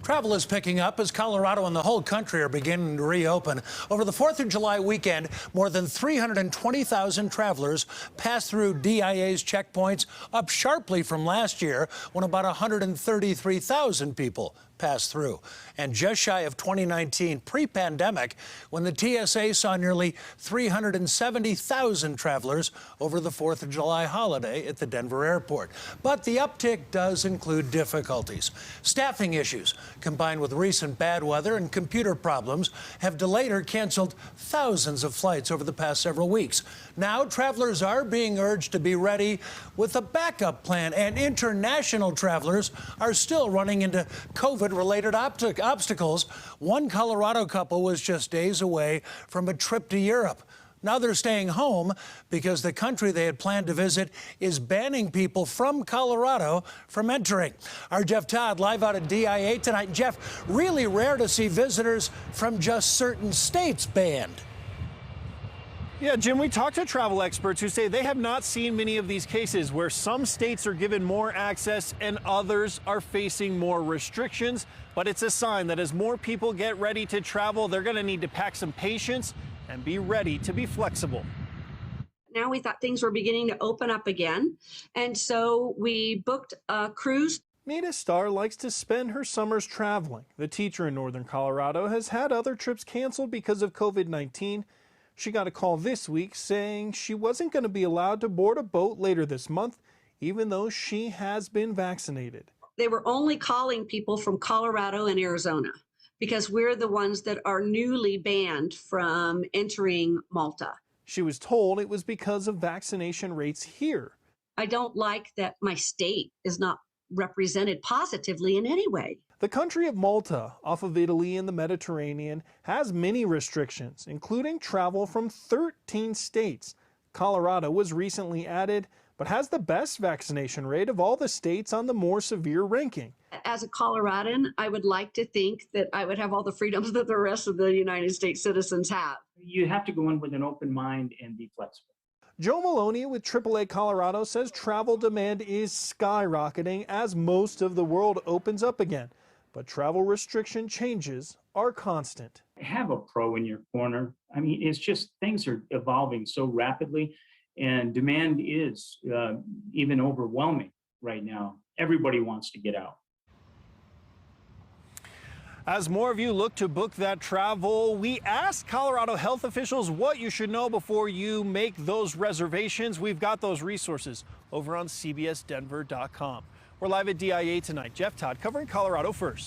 Travel is picking up as Colorado and the whole country are beginning to reopen. Over the 4th of July weekend, more than 320,000 travelers passed through DIA's checkpoints, up sharply from last year when about 133,000 people passed through. And just shy of 2019 pre-pandemic, when the TSA saw nearly 370,000 travelers over the 4th of July holiday at the Denver airport. But the uptick does include difficulties. Staffing issues, combined with recent bad weather and computer problems, have delayed or canceled thousands of flights over the past several weeks. Now, travelers are being urged to be ready with a backup plan, and international travelers are still running into COVID-related obstacles. One Colorado couple was just days away from a trip to Europe. Now they're staying home because the country they had planned to visit is banning people from Colorado from entering. Our Jeff Todd live out at DIA tonight. Jeff, really rare to see visitors from just certain states banned. Yeah, Jim, we talked to travel experts who say they have not seen many of these cases where some states are given more access and others are facing more restrictions. But it's a sign that as more people get ready to travel, they're going to need to pack some patience and be ready to be flexible. Now we thought things were beginning to open up again, and so we booked a cruise. Nita Starr likes to spend her summers traveling. The teacher in northern Colorado has had other trips canceled because of COVID-19. She got a call this week saying she wasn't going to be allowed to board a boat later this month, even though she has been vaccinated. They were only calling people from Colorado and Arizona because we're the ones that are newly banned from entering Malta. She was told it was because of vaccination rates here. I don't like that my state is not represented positively in any way. The country of Malta, off of Italy and the Mediterranean, has many restrictions, including travel from 13 states. Colorado was recently added, but has the best vaccination rate of all the states on the more severe ranking. As a Coloradan, I would like to think that I would have all the freedoms that the rest of the United States citizens have. You have to go in with an open mind and be flexible. Joe Maloney with AAA Colorado says travel demand is skyrocketing as most of the world opens up again. But travel restriction changes are constant. Have a pro in your corner. I mean, it's just things are evolving so rapidly, and demand is even overwhelming right now. Everybody wants to get out. As more of you look to book that travel, we asked Colorado health officials what you should know before you make those reservations. We've got those resources over on CBSDenver.com. We're live at DIA tonight. Jeff Todd covering Colorado First.